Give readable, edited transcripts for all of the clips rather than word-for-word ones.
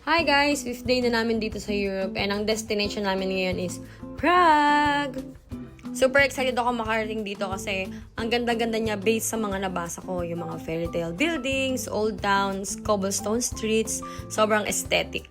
Hi guys! 5th day na namin dito sa Europe and ang destination namin ngayon is Prague! Super excited ako makarating dito kasi ang ganda-ganda niya based sa mga nabasa ko. Yung mga fairy tale buildings, old towns, cobblestone streets, sobrang aesthetic.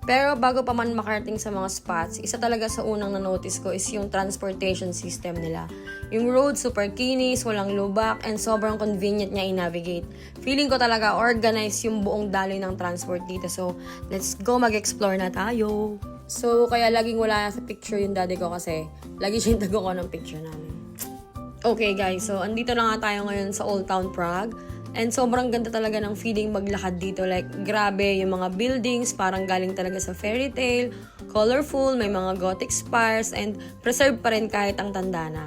Pero bago pa man makarating sa mga spots, isa talaga sa unang na-notice ko is yung transportation system nila. Yung road super kinis, walang lubak, and sobrang convenient niya i-navigate. Feeling ko talaga organized yung buong daloy ng transport dito. So, let's go mag-explore na tayo. So, kaya laging wala sa picture yung daddy ko kasi lagi siya yung tago ko ng picture namin. Okay guys, so andito na nga tayo ngayon sa Old Town Prague. And sobrang ganda talaga ng feeling maglakad dito. Like, grabe yung mga buildings, parang galing talaga sa fairy tale, colorful, may mga gothic spires, and preserved pa rin kahit ang tanda na.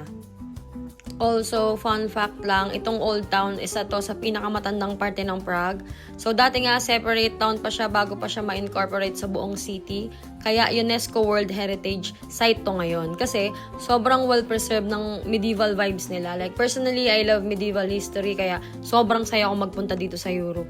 Also, fun fact lang, itong Old Town, isa to sa pinakamatandang parte ng Prague. So, dati nga separate town pa siya bago pa siya ma-incorporate sa buong city. Kaya UNESCO World Heritage Site to ngayon. Kasi, sobrang well-preserved ng medieval vibes nila. Like, personally, I love medieval history. Kaya, sobrang saya ako magpunta dito sa Europe.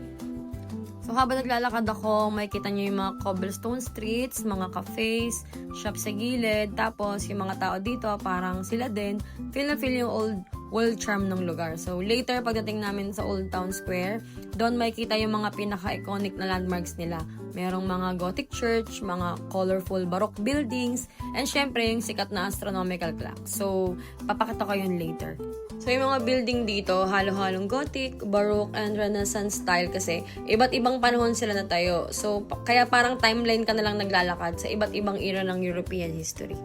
So, habang naglalakad ako, makikita niyo yung mga cobblestone streets, mga cafes, shop sa gilid, tapos yung mga tao dito, parang sila din, feel na feel yung old world charm ng lugar. So, later, pagdating namin sa Old Town Square, doon makikita yung mga pinaka-iconic na landmarks nila. Merong mga Gothic church, mga colorful Baroque buildings, and syempre, yung sikat na astronomical clock. So, papakita ko yun later. So, yung mga building dito, halo-halong Gothic, Baroque, and Renaissance style kasi iba't ibang panahon sila natayo. So, kaya parang timeline ka na lang naglalakad sa iba't ibang era ng European history.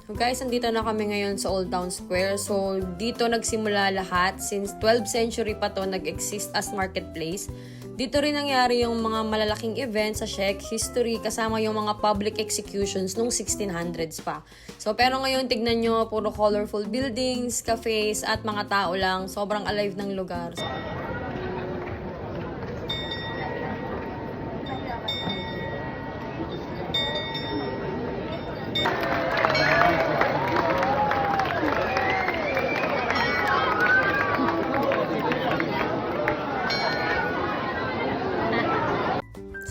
So guys, andito na kami ngayon sa Old Town Square. So, dito nagsimula lahat. Since 12th century pa to nag-exist as marketplace. Dito rin nangyari yung mga malalaking events sa Czech history kasama yung mga public executions nung 1600s pa. So, pero ngayon tignan nyo, puro colorful buildings, cafes, at mga tao lang. Sobrang alive ng lugar.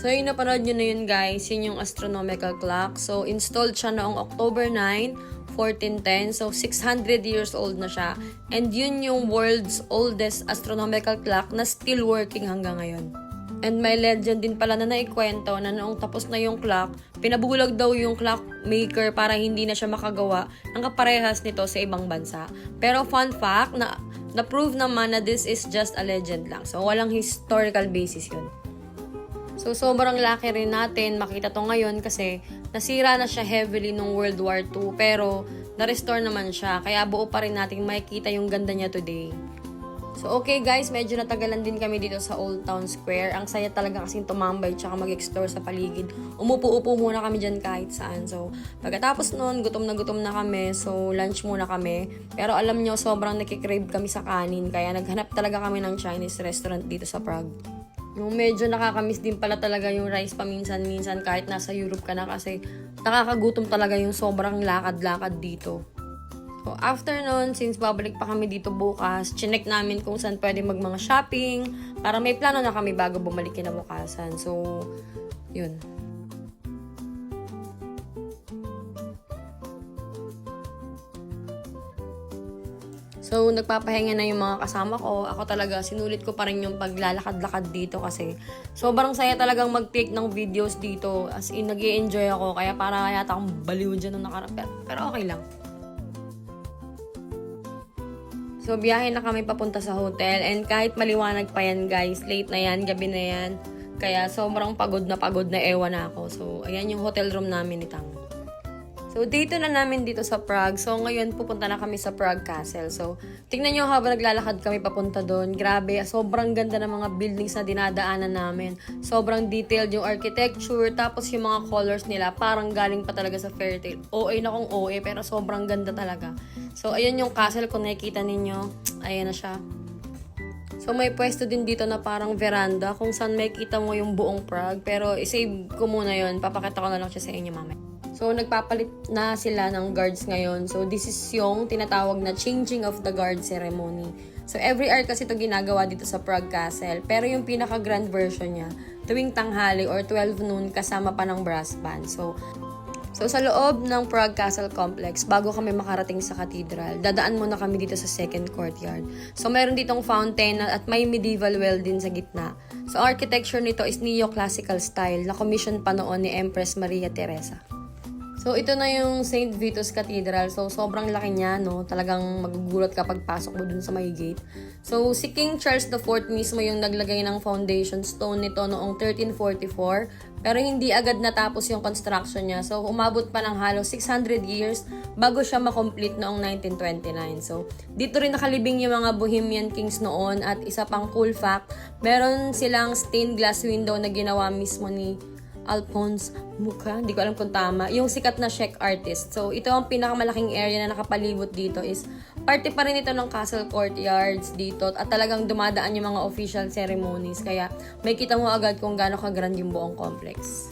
So, yung napanood nyo na yun guys, yun yung astronomical clock. So, installed siya noong October 9, 1410. So, 600 years old na siya. And yun yung world's oldest astronomical clock na still working hanggang ngayon. And may legend din pala na naikwento na noong tapos na yung clock, pinabulag daw yung clockmaker para hindi na siya makagawa ng kaparehas nito sa ibang bansa. Pero fun fact, na-prove naman na this is just a legend lang. So, walang historical basis yun. So, sobrang laki rin natin makita to ngayon kasi nasira na siya heavily nung World War II pero na-restore naman siya. Kaya buo pa rin natin makikita yung ganda niya today. So, okay guys, medyo natagalan din kami dito sa Old Town Square. Ang saya talaga kasing tumambay tsaka mag-explore sa paligid. Umupo-upo muna kami dyan kahit saan. So, pagkatapos nun, gutom na kami. So, lunch muna kami. Pero alam nyo, sobrang nakikrave kami sa kanin. Kaya naghanap talaga kami ng Chinese restaurant dito sa Prague. Yung medyo nakakamiss din pala talaga yung rice paminsan-minsan kahit nasa Europe ka na kasi nakakagutom talaga yung sobrang lakad-lakad dito. So, after nun, since babalik pa kami dito bukas, chinek namin kung saan pwede mga shopping para may plano na kami bago bumalik kinabukasan. So, yun. So, nagpapahinga na yung mga kasama ko. Ako talaga, sinulit ko pa rin yung paglalakad-lakad dito kasi sobrang saya talagang mag-take ng videos dito. As in, nag-i-enjoy ako. Kaya para yata akong baliw dyan nung nakarapet. Pero okay lang. So, biyahe na kami papunta sa hotel. And kahit maliwanag pa yan, guys, late na yan, gabi na yan. Kaya sobrang pagod na ewan na ako. So, ayan yung hotel room namin ni Tang. So, dito na namin dito sa Prague. So, ngayon pupunta na kami sa Prague Castle. So, tingnan nyo habang naglalakad kami papunta doon. Grabe, sobrang ganda ng mga buildings na dinadaanan namin. Sobrang detailed yung architecture. Tapos yung mga colors nila, parang galing pa talaga sa fairy tale. OA na kung OA, pero sobrang ganda talaga. So, ayun yung castle kung nakikita ninyo. Ayan na siya. So, may pwesto din dito na parang veranda kung saan may kita mo yung buong Prague. Pero, isave ko muna yon. Papakita ko na lang siya sa inyo mamaya. So, nagpapalit na sila ng guards ngayon. So, this is yung tinatawag na changing of the guard ceremony. So, every hour kasi ito ginagawa dito sa Prague Castle. Pero yung pinaka-grand version niya, tuwing tanghali or 12 noon kasama pa ng brass band. So, sa loob ng Prague Castle Complex, bago kami makarating sa cathedral, dadaan muna kami dito sa second courtyard. So, meron ditong fountain at may medieval well din sa gitna. So, architecture nito is neoclassical style na commission pa noon ni Empress Maria Theresa. So, ito na yung St. Vitus Cathedral. So, sobrang laki niya, no? Talagang magugulat kapag pasok mo dun sa may gate. So, si King Charles IV mismo yung naglagay ng foundation stone nito noong 1344. Pero hindi agad natapos yung construction niya. So, umabot pa ng halos 600 years bago siya makomplete noong 1929. So, dito rin nakalibing yung mga Bohemian Kings noon. At isa pang cool fact, meron silang stained glass window na ginawa mismo ni Alphonse Mucha, hindi ko alam kung tama, yung sikat na Czech artist. So, ito ang pinakamalaking area na nakapalibot dito is parte pa rin ito ng castle courtyards dito at talagang dumadaan yung mga official ceremonies. Kaya, may kita mo agad kung gaano ka-grand yung buong complex.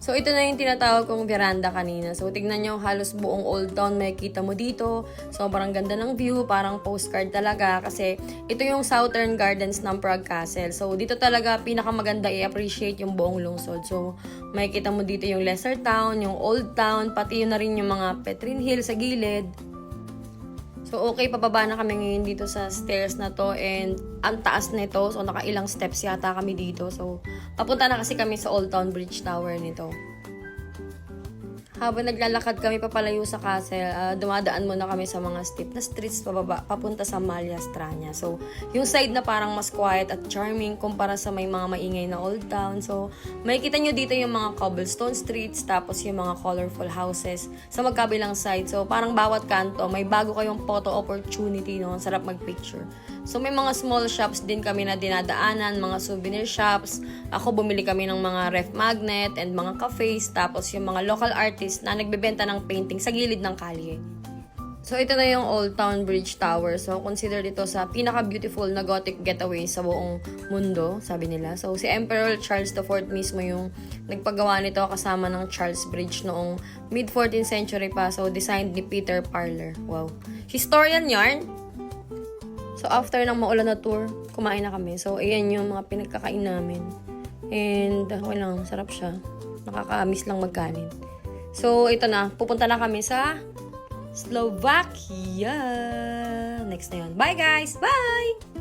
So, ito na yung tinatawag kong veranda kanina. So, tignan nyo, halos buong Old Town may kita mo dito. Sobrang ganda ng view, parang postcard talaga. Kasi, ito yung Southern Gardens ng Prague Castle. So, dito talaga pinakamaganda i-appreciate yung buong lungsod. So, may kita mo dito yung Lesser Town, yung Old Town, pati yun na rin yung mga Petrin Hill sa gilid. So, okay, pababa na kami ngayon dito sa stairs na to and ang taas nito. So, nakailang steps yata kami dito. So, papunta na kasi kami sa Old Town Bridge Tower nito. Habang naglalakad kami papalayo sa castle, dumadaan muna kami sa mga steep na streets pababa, papunta sa Malya Strania. So, yung side na parang mas quiet at charming kumpara sa may mga maingay na old town. So, makikita nyo dito yung mga cobblestone streets, tapos yung mga colorful houses sa magkabilang side. So, parang bawat kanto, may bago kayong photo opportunity, no? Sarap mag-picture. So, may mga small shops din kami na dinadaanan, mga souvenir shops. Ako, bumili kami ng mga ref magnet and mga cafes. Tapos, yung mga local artists na nagbebenta ng painting sa gilid ng kalye. So, ito na yung Old Town Bridge Tower. So, consider dito sa pinaka-beautiful na Gothic getaway sa buong mundo, sabi nila. So, si Emperor Charles IV mismo yung nagpagawa nito kasama ng Charles Bridge noong mid-14th century pa. So, designed ni Peter Parler. Wow. Historian yarn! So, after ng maulan na tour, kumain na kami. So, ayan yung mga pinagkakain namin. And, okay lang, sarap siya. Nakaka-miss lang magkanin. So, ito na. Pupunta na kami sa Slovakia. Next na yun. Bye, guys! Bye!